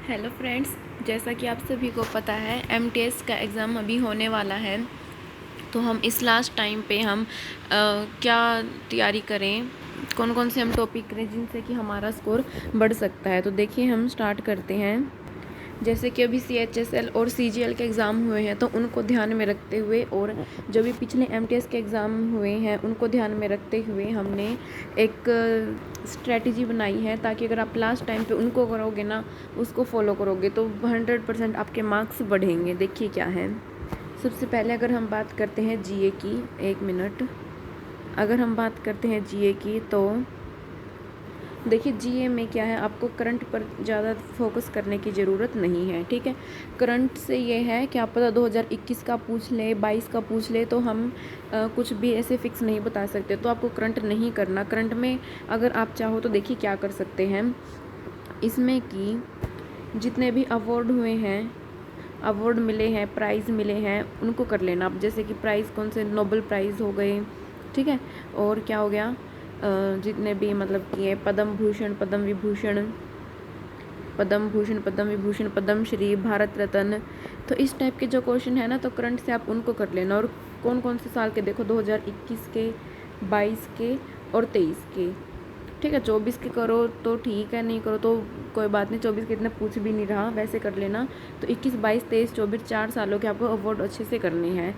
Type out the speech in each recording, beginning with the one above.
Hello friends, जैसा कि आप सभी को पता है एमटीएस का एग्ज़ाम अभी होने वाला है। तो हम इस लास्ट टाइम पे हम क्या तैयारी करें, कौन कौन से हम टॉपिक करें जिनसे कि हमारा स्कोर बढ़ सकता है। तो देखिए हम स्टार्ट करते हैं। जैसे कि अभी CHSL और CGL के एग्ज़ाम हुए हैं, तो उनको ध्यान में रखते हुए और जो भी पिछले MTS के एग्ज़ाम हुए हैं उनको ध्यान में रखते हुए हमने एक स्ट्रेटजी बनाई है, ताकि अगर आप लास्ट टाइम पे उनको करोगे ना, उसको फॉलो करोगे तो 100% आपके मार्क्स बढ़ेंगे। देखिए क्या है। सबसे पहले अगर हम बात करते हैं GA की, एक मिनट, अगर हम बात करते हैं GA की तो देखिए GA में क्या है, आपको करंट पर ज़्यादा फोकस करने की ज़रूरत नहीं है। ठीक है, करंट से ये है कि आप पता 2021 का पूछ ले, 22 का पूछ ले, तो हम कुछ भी ऐसे फिक्स नहीं बता सकते। तो आपको करंट नहीं करना। करंट में अगर आप चाहो तो देखिए क्या कर सकते हैं इसमें कि जितने भी अवार्ड हुए हैं, अवार्ड मिले हैं, प्राइज़ मिले हैं, उनको कर लेना आप। जैसे कि प्राइज़ कौन से, नोबेल प्राइज़ हो गए, ठीक है, और क्या हो गया, जितने भी मतलब कि है पद्म भूषण, पद्म विभूषण, पद्म भूषण, पद्म विभूषण, पद्म श्री, भारत रत्न। तो इस टाइप के जो क्वेश्चन है ना, तो करंट से आप उनको कर लेना। और कौन कौन से साल के देखो, 2021 के, 22 के और 23 के। ठीक है, 24 के करो तो ठीक है, नहीं करो तो कोई बात नहीं, 24 के इतना पूछ भी नहीं रहा, वैसे कर लेना। तो 21, 22, 23, 24 4 सालों के आपको अवार्ड अच्छे से करने हैं।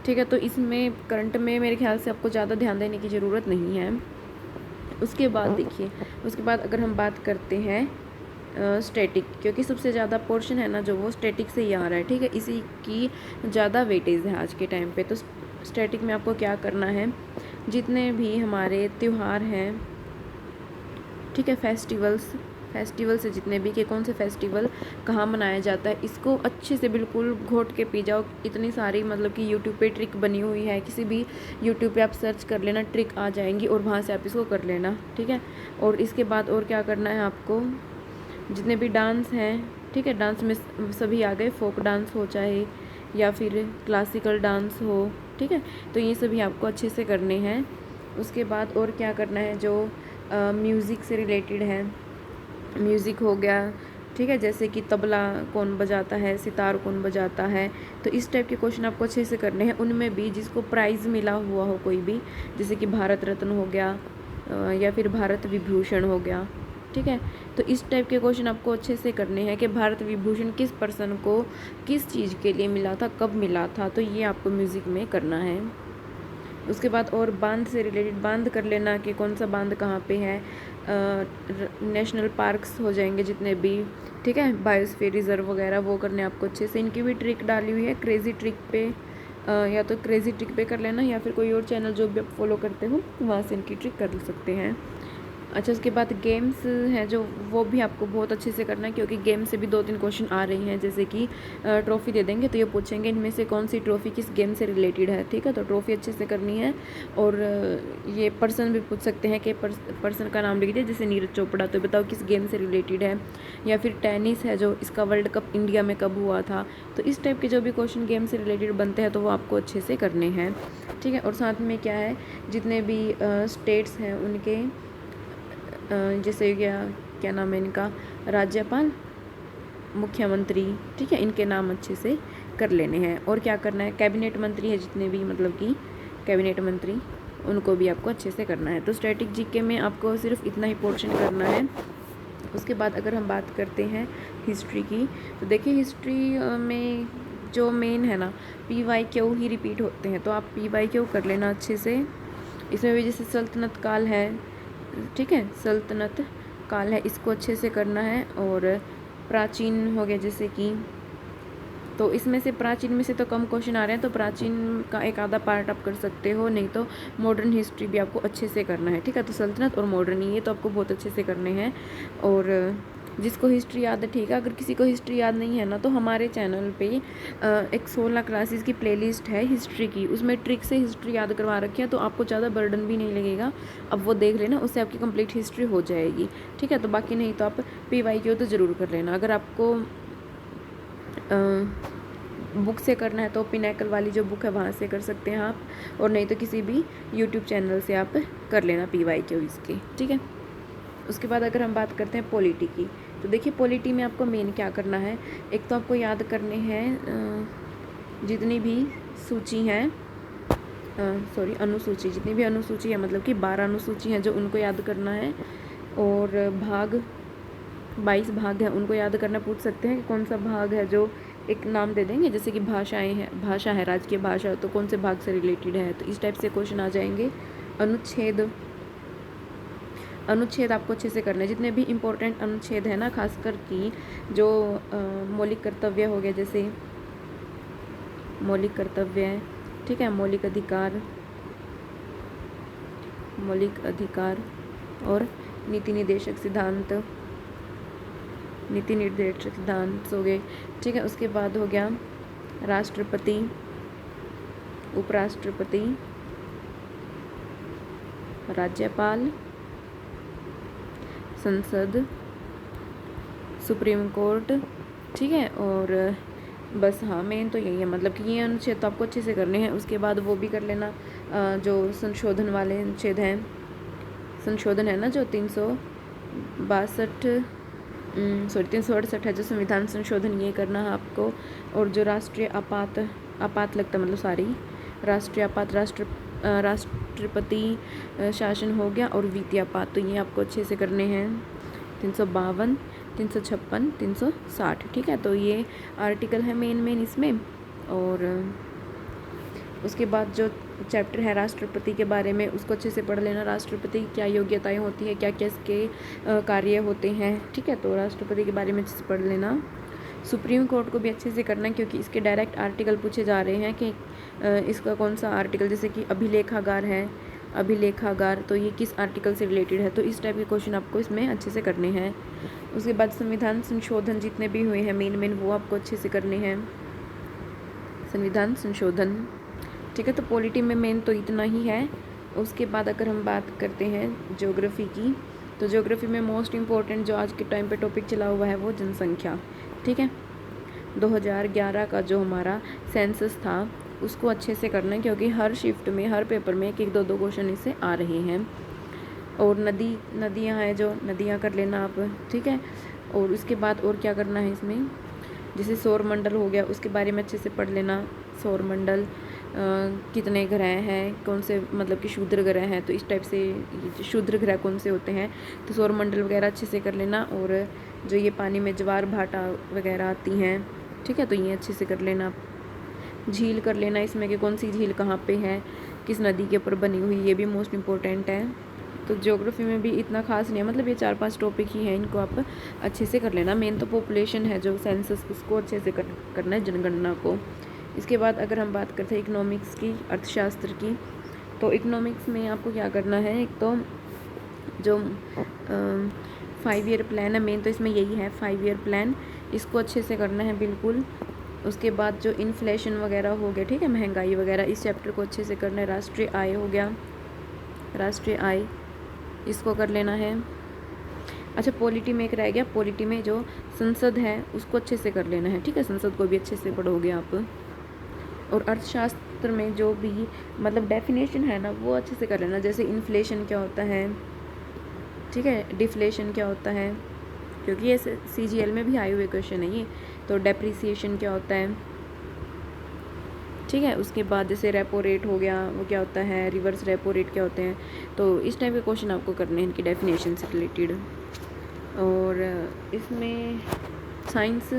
ठीक है, तो इसमें करंट में मेरे ख्याल से आपको ज़्यादा ध्यान देने की ज़रूरत नहीं है। उसके बाद देखिए, उसके बाद अगर हम बात करते हैं स्टैटिक, क्योंकि सबसे ज़्यादा पोर्शन है ना जो, वो स्टैटिक से ही आ रहा है। ठीक है, इसी की ज़्यादा वेटेज है आज के टाइम पे। तो स्टैटिक में आपको क्या करना है, जितने भी हमारे त्यौहार हैं, ठीक है, फेस्टिवल से जितने भी, कि कौन से फेस्टिवल कहाँ मनाया जाता है, इसको अच्छे से बिल्कुल घोट के पी जाओ। इतनी सारी मतलब कि यूट्यूब पे ट्रिक बनी हुई है, किसी भी यूट्यूब पे आप सर्च कर लेना, ट्रिक आ जाएंगी और वहाँ से आप इसको कर लेना। ठीक है, और इसके बाद और क्या करना है आपको, जितने भी डांस हैं, ठीक है, डांस में सभी आ गए, फोक डांस हो चाहे या फिर क्लासिकल डांस हो, ठीक है, तो ये सभी आपको अच्छे से करने हैं। उसके बाद और क्या करना है, जो म्यूज़िक से रिलेटेड है, म्यूज़िक हो गया, ठीक है, जैसे कि तबला कौन बजाता है, सितार कौन बजाता है, तो इस टाइप के क्वेश्चन आपको अच्छे से करने हैं। उनमें भी जिसको प्राइज़ मिला हुआ हो कोई भी, जैसे कि भारत रत्न हो गया या फिर भारत विभूषण हो गया, ठीक है, तो इस टाइप के क्वेश्चन आपको अच्छे से करने हैं कि भारत विभूषण किस पर्सन को किस चीज़ के लिए मिला था, कब मिला था, तो ये आपको म्यूज़िक में करना है। उसके बाद और बांध से रिलेटेड बांध कर लेना कि कौन सा बांध कहाँ पे है, नेशनल पार्क्स हो जाएंगे जितने भी, ठीक है, बायोस्फीयर रिजर्व वगैरह, वो करने आपको अच्छे से। इनकी भी ट्रिक डाली हुई है क्रेज़ी ट्रिक पे, या तो क्रेज़ी ट्रिक पे कर लेना, या फिर कोई और चैनल जो भी आप फॉलो करते हो वहाँ से इनकी ट्रिक कर सकते हैं। अच्छा, उसके बाद गेम्स हैं जो, वो भी आपको बहुत अच्छे से करना है, क्योंकि गेम से भी 2-3 क्वेश्चन आ रही हैं। जैसे कि ट्रॉफ़ी दे देंगे तो ये पूछेंगे इनमें से कौन सी ट्रॉफ़ी किस गेम से रिलेटेड है। ठीक है, तो ट्रॉफ़ी अच्छे से करनी है। और ये पर्सन भी पूछ सकते हैं कि पर्सन का नाम लिख दिया, जैसे नीरज चोपड़ा, तो बताओ किस गेम से रिलेटेड है। या फिर टेनिस है जो, इसका वर्ल्ड कप इंडिया में कब हुआ था। तो इस टाइप के जो भी क्वेश्चन गेम से रिलेटेड बनते हैं तो वो आपको अच्छे से करने हैं। ठीक है, और साथ में क्या है, जितने भी स्टेट्स हैं उनके जैसे क्या नाम है इनका, राज्यपाल, मुख्यमंत्री, ठीक है, इनके नाम अच्छे से कर लेने हैं। और क्या करना है, कैबिनेट मंत्री है जितने भी, मतलब कि कैबिनेट मंत्री, उनको भी आपको अच्छे से करना है। तो स्टैटिक जीके में आपको सिर्फ इतना ही पोर्शन करना है। उसके बाद अगर हम बात करते हैं हिस्ट्री की, तो देखिए हिस्ट्री में जो मेन है ना, PYQ ही रिपीट होते हैं, तो आप PYQ कर लेना अच्छे से। इसमें भी जैसे सल्तनत काल है, ठीक है, सल्तनत काल है, इसको अच्छे से करना है। और प्राचीन हो गया जैसे कि, तो इसमें से प्राचीन में से तो कम क्वेश्चन आ रहे हैं, तो प्राचीन का एक आधा पार्ट आप कर सकते हो, नहीं तो मॉडर्न हिस्ट्री भी आपको अच्छे से करना है। ठीक है, तो सल्तनत और मॉडर्न, ये तो आपको बहुत अच्छे से करने हैं। और जिसको हिस्ट्री याद है, ठीक है, अगर किसी को हिस्ट्री याद नहीं है ना, तो हमारे चैनल पे एक 16 क्लासेस की प्लेलिस्ट है हिस्ट्री की, उसमें ट्रिक से हिस्ट्री याद करवा रखी है, तो आपको ज़्यादा बर्डन भी नहीं लगेगा। अब वो देख लेना, उससे आपकी कंप्लीट हिस्ट्री हो जाएगी। ठीक है, तो बाकी नहीं तो आप PYQ तो ज़रूर कर लेना। अगर आपको बुक से करना है तो पिनैकल वाली जो बुक है वहाँ से कर सकते हैं आप, और नहीं तो किसी भी यूट्यूब चैनल से आप कर लेना PYQ इसके। ठीक है, उसके बाद अगर हम बात करते हैं पॉलिटी की, तो देखिए पॉलिटी में आपको मेन क्या करना है, एक तो आपको याद करने हैं जितनी भी सूची हैं, अनुसूची, जितनी भी अनुसूची है, मतलब कि 12 अनुसूची हैं जो उनको याद करना है, और भाग 22 भाग हैं उनको याद करना। पूछ सकते हैं कि कौन सा भाग है, जो एक नाम दे देंगे, जैसे कि भाषाएं हैं, भाषा है, राजकीय भाषा, तो कौन से भाग से रिलेटेड है, तो इस टाइप से क्वेश्चन आ जाएंगे। अनुच्छेद आपको अच्छे से करना है, जितने भी इम्पोर्टेंट अनुच्छेद है ना, खासकर कि जो मौलिक कर्तव्य हो गया, जैसे मौलिक कर्तव्य, ठीक है, मौलिक अधिकार और नीति निर्देशक सिद्धांत हो गए, ठीक है। उसके बाद हो गया राष्ट्रपति, उपराष्ट्रपति, राज्यपाल, संसद, सुप्रीम कोर्ट, ठीक है। और बस हाँ, मेन तो यही है, मतलब कि ये अनुच्छेद तो आपको अच्छे से करने हैं। उसके बाद वो भी कर लेना जो संशोधन वाले अनुच्छेद हैं, संशोधन है ना जो 368 है जो संविधान संशोधन, ये करना है आपको। और जो राष्ट्रीय आपात लगता, मतलब सारी राष्ट्रीय आपात, राष्ट्रपति शासन हो गया, और वित्तीय आपात, तो ये आपको अच्छे से करने हैं। 352, 356, 360, ठीक है। तो ये आर्टिकल है मेन इसमें। और उसके बाद जो चैप्टर है राष्ट्रपति के बारे में, उसको अच्छे से पढ़ लेना। राष्ट्रपति की क्या योग्यताएं होती है, क्या क्या इसके कार्य होते हैं, ठीक है। तो राष्ट्रपति के बारे में अच्छे से पढ़ लेना। सुप्रीम कोर्ट को भी अच्छे से करना है, क्योंकि इसके डायरेक्ट आर्टिकल पूछे जा रहे हैं कि इसका कौन सा आर्टिकल, जैसे कि अभिलेखागार है, अभिलेखागार, तो ये किस आर्टिकल से रिलेटेड है, तो इस टाइप के क्वेश्चन आपको इसमें अच्छे से करने हैं। उसके बाद संविधान संशोधन जितने भी हुए हैं मेन वो आपको अच्छे से करने हैं, संविधान संशोधन, ठीक है। तो पॉलिटी में मेन तो इतना ही है। उसके बाद अगर हम बात करते हैं ज्योग्राफी की, तो ज्योग्राफी में मोस्ट इम्पॉर्टेंट जो आज के टाइम पे टॉपिक चला हुआ है वो जनसंख्या, ठीक है। 2011 का जो हमारा सेंसस था उसको अच्छे से करना है, क्योंकि हर शिफ्ट में, हर पेपर में एक दो क्वेश्चन इससे आ रहे हैं। और नदियाँ हैं जो नदियाँ कर लेना आप, ठीक है। और उसके बाद और क्या करना है इसमें, जैसे सौर मंडल हो गया, उसके बारे में अच्छे से पढ़ लेना। सौर मंडल कितने ग्रह हैं, कौन से, मतलब कि क्षुद्र ग्रह हैं, तो इस टाइप से क्षुद्र ग्रह कौन से होते हैं, तो सौर मंडल वगैरह अच्छे से कर लेना। और जो ये पानी में ज्वार भाटा वगैरह आती हैं, ठीक है, तो ये अच्छे से कर लेना। झील कर लेना इसमें कि कौन सी झील कहाँ पे है, किस नदी के ऊपर बनी हुई, ये भी मोस्ट इम्पोर्टेंट है। तो ज्योग्राफी में भी इतना खास नहीं है, मतलब ये 4-5 टॉपिक ही हैं, इनको आप अच्छे से कर लेना। मेन तो पॉपुलेशन है जो सेंसस, उसको अच्छे से करना है, जनगणना को। इसके बाद अगर हम बात करते हैं इकोनॉमिक्स की, अर्थशास्त्र की, तो इकोनॉमिक्स में आपको क्या करना है, एक तो जो 5 ईयर प्लान है, मेन तो इसमें यही है 5 ईयर प्लान, इसको अच्छे से करना है बिल्कुल। उसके बाद जो इन्फ्लेशन वगैरह हो गया, ठीक है, महंगाई वगैरह, इस चैप्टर को अच्छे से करना है। राष्ट्रीय आय हो गया, राष्ट्रीय आय, इसको कर लेना है। अच्छा, पॉलिटी में एक रह गया, पॉलिटी में जो संसद है उसको अच्छे से कर लेना है, ठीक है, संसद को भी अच्छे से पढ़ोगे आप। और अर्थशास्त्र में जो भी मतलब डेफिनेशन है ना, वो अच्छे से कर लेना, जैसे इन्फ्लेशन क्या होता है, ठीक है, डिफ्लेशन क्या होता है, क्योंकि ये CGL में भी आए हुए क्वेश्चन है ये। तो डेप्रिसिएशन क्या होता है, ठीक है। उसके बाद जैसे रेपो रेट हो गया, वो क्या होता है, रिवर्स रेपो रेट क्या होते हैं, तो इस टाइप के क्वेश्चन आपको करने हैं इनकी डेफिनेशन से रिलेटेड। और इसमें साइंस,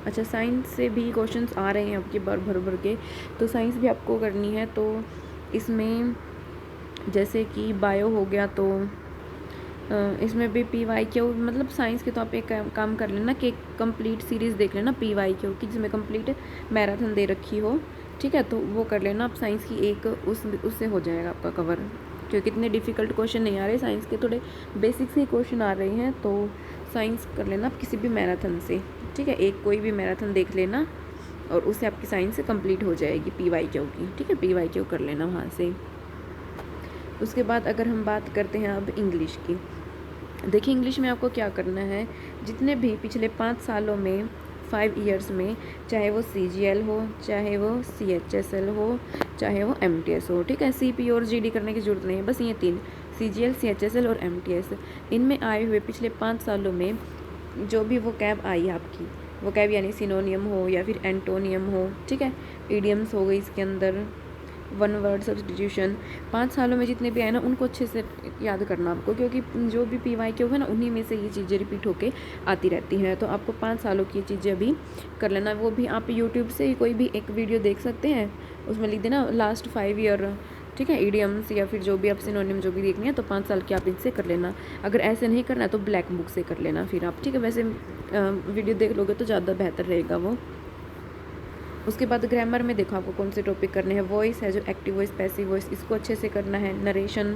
अच्छा साइंस से भी क्वेश्चंस आ रहे हैं आपके बार भर के, तो साइंस भी आपको करनी है। तो इसमें जैसे कि बायो हो गया, तो इसमें भी PYQ, मतलब साइंस के तो आप एक काम कर लेना कि कंप्लीट सीरीज़ देख लेना PYQ की, जिसमें कंप्लीट मैराथन दे रखी हो, ठीक है, तो वो कर लेना आप। साइंस की एक उससे हो जाएगा आपका कवर, क्योंकि इतने डिफ़िकल्ट क्वेश्चन नहीं आ रहे, साइंस के थोड़े बेसिक से क्वेश्चन आ रहे हैं, तो साइंस कर लेना आप किसी भी मैराथन से, ठीक है, एक कोई भी मैराथन देख लेना और उससे आपकी साइंस कंप्लीट हो जाएगी PYQ की, ठीक है, PYQ कर लेना वहाँ से। उसके बाद अगर हम बात करते हैं अब इंग्लिश की, देखिए इंग्लिश में आपको क्या करना है, जितने भी पिछले 5 सालों में 5 ईयर्स में, चाहे वो CGL हो, चाहे वो CHSL हो, चाहे वो MTS हो, ठीक है, CP और GD करने की ज़रूरत नहीं है, बस ये 3 CGL, CHSL और MTS, इनमें आए हुए पिछले 5 सालों में जो भी वो कैब आई आपकी, वो कैब यानी सिनोनियम हो या फिर एंटोनियम हो, ठीक है, ईडियम्स हो गई इसके अंदर, वन वर्ड सब्स्टिट्यूशन, 5 सालों में जितने भी आए ना उनको अच्छे से याद करना आपको, क्योंकि जो भी PYQ है ना उन्हीं में से ये चीज़ें रिपीट होके आती रहती हैं। तो आपको 5 सालों की ये चीज़ें अभी कर लेना। वो भी आप यूट्यूब से कोई भी एक वीडियो देख सकते हैं, उसमें लिख देना लास्ट 5 ईयर, ठीक है, ईडियम्स या फिर जो भी आप सिनोनिम जो भी देखनी है, तो 5 साल की आप इनसे कर लेना। अगर ऐसे नहीं करना है तो ब्लैक बुक से कर लेना फिर आप, ठीक है। वैसे वीडियो देख लोगे तो ज़्यादा बेहतर रहेगा वो। उसके बाद ग्रामर में देखो आपको कौन से टॉपिक करने हैं। वॉइस है जो एक्टिव वॉइस, पैसिव वॉइस, इसको अच्छे से करना है। नरेशन,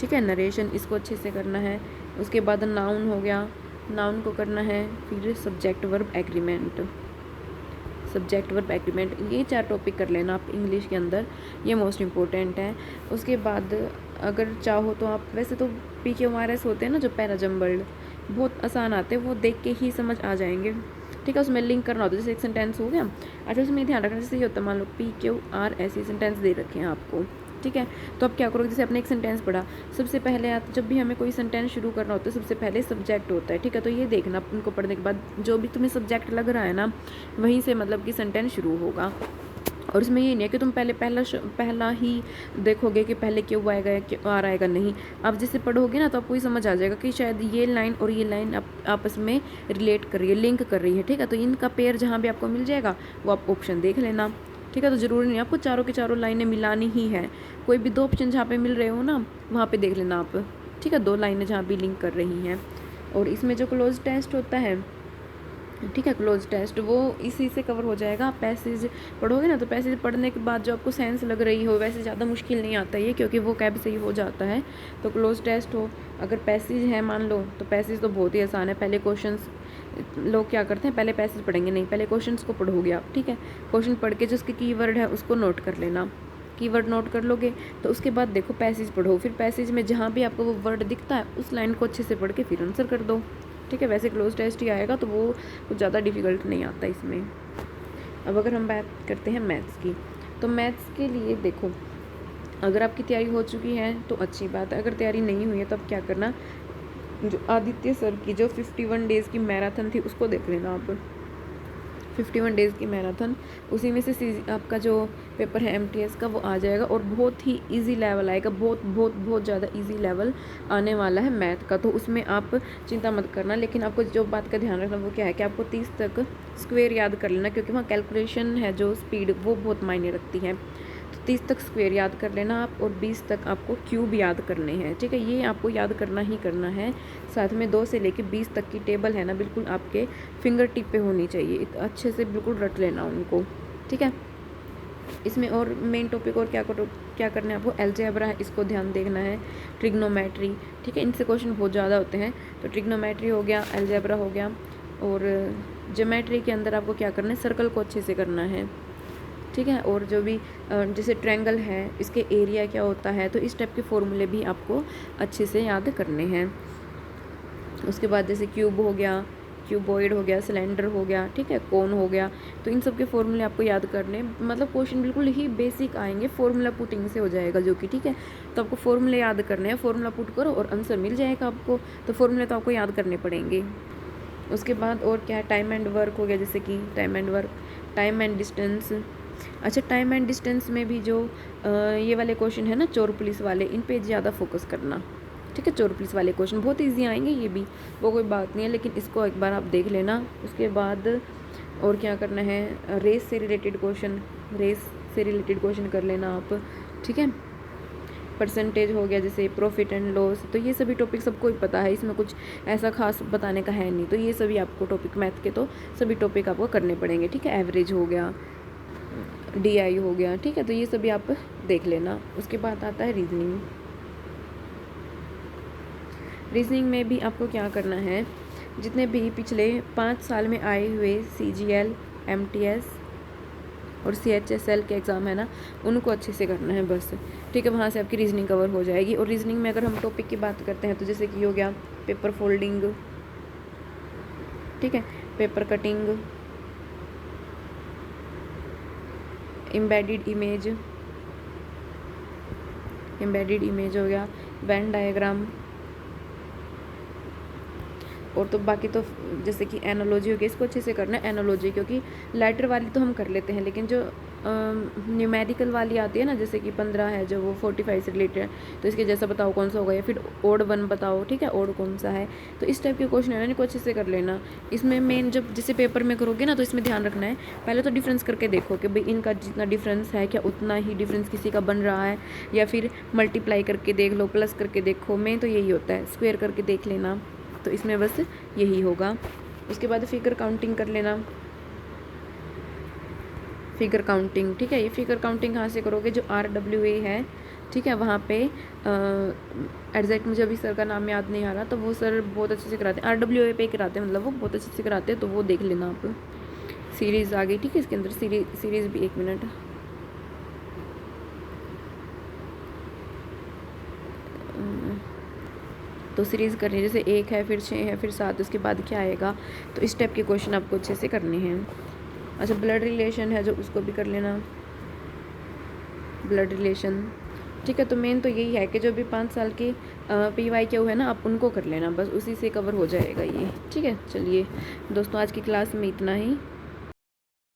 ठीक है, नरेशन इसको अच्छे से करना है। उसके बाद नाउन हो गया, नाउन को करना है। फिर subject verb agreement, subject verb agreement, ये 4 टॉपिक कर लेना आप इंग्लिश के अंदर, ये मोस्ट इम्पोर्टेंट है। उसके बाद अगर चाहो तो आप, वैसे तो PQRS होते हैं ना जो पैरा जम्बल्ड, बहुत आसान आते हैं, वो देख के ही समझ आ जाएंगे, ठीक है। उसमें लिंक करना होता है, जैसे एक सेंटेंस हो गया। अच्छा, उसमें ध्यान रखना, जैसे ये होता है, मान लो PQR ऐसे सेंटेंस दे रखे हैं आपको, ठीक है। तो आप क्या करोगे, जैसे आपने एक सेंटेंस पढ़ा, सबसे पहले आप, जब भी हमें कोई सेंटेंस शुरू करना होता है सबसे पहले सब्जेक्ट होता है, ठीक है। तो ये देखना उनको पढ़ने के बाद जो भी तुम्हें सब्जेक्ट लग रहा है ना, वहीं से मतलब कि सेंटेंस शुरू होगा। और इसमें ये नहीं है कि तुम पहले पहला ही देखोगे कि पहले क्यों आएगा क्यों आ आएगा, नहीं। आप जैसे पढ़ोगे ना तो आपको ही समझ आ जाएगा कि शायद ये लाइन और ये लाइन आपस में रिलेट कर रही है, लिंक कर रही है, ठीक है। तो इनका पेयर जहाँ भी आपको मिल जाएगा वो आप ऑप्शन देख लेना, ठीक है। तो ज़रूरी नहीं आपको चारों की चारों लाइनें मिलानी ही है, कोई भी 2 ऑप्शन जहाँ पे मिल रहे हो ना वहाँ पे देख लेना आप, ठीक है, 2 लाइनें जहाँ भी लिंक कर रही हैं। और इसमें जो क्लोज टेस्ट होता है, ठीक है, क्लोज टेस्ट वो इसी से कवर हो जाएगा। आप पैसेज पढ़ोगे ना तो पैसेज पढ़ने के बाद जो आपको सेंस लग रही हो, वैसे ज़्यादा मुश्किल नहीं आता ये, क्योंकि वो कैब से ही हो जाता है। तो क्लोज टेस्ट हो, अगर पैसेज है मान लो, तो पैसेज तो बहुत ही आसान है। पहले क्वेश्चंस, लोग क्या करते हैं पहले पैसेज पढ़ेंगे, नहीं, पहले क्वेश्चंस को पढ़ोगे आप, ठीक है। क्वेश्चन पढ़ के जो उसके कीवर्ड है उसको नोट कर लेना, कीवर्ड नोट कर लोगे तो उसके बाद देखो पैसेज पढ़ो, फिर पैसेज में जहाँ भी आपको वो वर्ड दिखता है उस लाइन को अच्छे से पढ़ के फिर आंसर कर दो, ठीक है। वैसे क्लोज टेस्ट ही आएगा, तो वो कुछ ज़्यादा डिफ़िकल्ट नहीं आता इसमें। अब अगर हम बात करते हैं मैथ्स की, तो मैथ्स के लिए देखो, अगर आपकी तैयारी हो चुकी है तो अच्छी बात है, अगर तैयारी नहीं हुई है तो अब क्या करना, जो आदित्य सर की जो 51 डेज़ की मैराथन थी उसको देख लेना आप, 51 डेज़ की मैराथन, उसी में से आपका जो पेपर है MTS का वो आ जाएगा, और बहुत ही इजी लेवल आएगा, बहुत बहुत बहुत ज़्यादा इजी लेवल आने वाला है मैथ का। तो उसमें आप चिंता मत करना, लेकिन आपको जो बात का ध्यान रखना वो क्या है कि आपको 30 तक स्क्वायर याद कर लेना, क्योंकि वहाँ कैलकुलेशन है जो स्पीड वो बहुत मायने रखती है। तो 30 तक स्क्वायर याद कर लेना आप, और 20 तक आपको क्यूब याद करने हैं, ठीक है। ये आपको याद करना ही करना है। साथ में 2 से लेके 20 तक की टेबल है ना, बिल्कुल आपके फिंगर टिप पे होनी चाहिए, अच्छे से बिल्कुल रट लेना उनको, ठीक है। इसमें और मेन टॉपिक और क्या करना है आपको, अलजेब्रा है, इसको ध्यान देखना है। ट्रिग्नोमेट्री, ठीक है, इनसे क्वेश्चन बहुत ज़्यादा होते हैं। तो ट्रिग्नोमेट्री हो गया, अलजेब्रा हो गया, और ज्योमेट्री के अंदर आपको क्या करना है, सर्कल को अच्छे से करना है, ठीक है। और जो भी जैसे ट्रायंगल है इसके एरिया क्या होता है, तो इस टाइप के फॉर्मूले भी आपको अच्छे से याद करने हैं। उसके बाद जैसे क्यूब हो गया, क्यूबॉइड हो गया, सिलेंडर हो गया, ठीक है, कोन हो गया, तो इन सब के फॉर्मूले आपको याद करने, मतलब क्वेश्चन बिल्कुल ही बेसिक आएंगे, फॉर्मूला पुटिंग से हो जाएगा जो कि, ठीक है। तो आपको फॉर्मूले याद करने हैं, फॉर्मूला पुट करो और आंसर मिल जाएगा आपको। तो फॉर्मूले तो आपको याद करने पड़ेंगे। उसके बाद और क्या है, टाइम एंड वर्क हो गया, जैसे कि time and work, time and distance. अच्छा, टाइम एंड डिस्टेंस में भी जो ये वाले क्वेश्चन है ना चोर पुलिस वाले, इन पे ज़्यादा फोकस करना, ठीक है। चोर पुलिस वाले क्वेश्चन बहुत इजी आएंगे, ये भी वो कोई बात नहीं है, लेकिन इसको एक बार आप देख लेना। उसके बाद और क्या करना है, रेस से रिलेटेड क्वेश्चन, रेस से रिलेटेड क्वेश्चन कर लेना आप, ठीक है। परसेंटेज हो गया, जैसे प्रॉफिट एंड लॉस, तो ये सभी टॉपिक सबको ही पता है, इसमें कुछ ऐसा खास बताने का है नहीं। तो ये सभी आपको टॉपिक, मैथ के तो सभी टॉपिक आपको करने पड़ेंगे, ठीक है। एवरेज हो गया, DI हो गया, ठीक है। तो ये सभी आप देख लेना। उसके बाद आता है रीजनिंग। रीजनिंग में भी आपको क्या करना है, जितने भी पिछले 5 साल में आए हुए CGL, MTS और CHSL के एग्ज़ाम है ना, उनको अच्छे से करना है बस, ठीक है। वहाँ से आपकी रीजनिंग कवर हो जाएगी। और रीजनिंग में अगर हम टॉपिक की बात करते हैं तो जैसे कि हो गया पेपर फोल्डिंग, ठीक है, पेपर कटिंग, एम्बेडेड इमेज हो गया, वेन डायग्राम, और तो बाकी तो जैसे कि एनालॉजी हो गई, इसको अच्छे से करना है एनालॉजी, क्योंकि लेटर वाली तो हम कर लेते हैं, लेकिन जो न्यूमेरिकल वाली आती है ना, जैसे कि 15 है जो, वो 45 से रिलेटेड है, तो इसके जैसा बताओ कौन सा होगा, या फिर ओड 1 बताओ, ठीक है, ओड कौन सा है। तो इस टाइप के क्वेश्चन है ना, इनको अच्छे से कर लेना। इसमें मेन जब जैसे पेपर में करोगे ना, तो इसमें ध्यान रखना है, पहले तो डिफरेंस करके देखो कि भाई इनका जितना डिफरेंस है क्या उतना ही डिफरेंस किसी का बन रहा है, या फिर मल्टीप्लाई करके देख लो, प्लस करके देखो, मेन तो यही होता है, स्क्वायर करके देख लेना। तो इसमें बस यही होगा। उसके बाद फिगर काउंटिंग कर लेना, फिगर काउंटिंग, ठीक है। ये फिगर काउंटिंग कहाँ से करोगे, जो RWA है, ठीक है, वहाँ पे एग्जैक्ट मुझे अभी सर का नाम याद नहीं आ रहा, तो वो सर बहुत अच्छे से कराते हैं, RWA पे कराते हैं, मतलब वो बहुत अच्छे से कराते हैं, तो वो देख लेना आप। सीरीज़ आ गई, ठीक है, इसके अंदर सीरीज़ भी, 1 मिनट, तो सीरीज़ करनी है, जैसे 1 है, फिर 6 है, फिर 7, उसके बाद क्या आएगा, तो इस टाइप के क्वेश्चन आपको अच्छे से करने हैं। अच्छा, ब्लड रिलेशन है जो, उसको भी कर लेना, ब्लड रिलेशन, ठीक है। तो मेन तो यही है कि जो भी 5 साल के PYQ है ना, आप उनको कर लेना, बस उसी से कवर हो जाएगा ये, ठीक है। चलिए दोस्तों, आज की क्लास में इतना ही।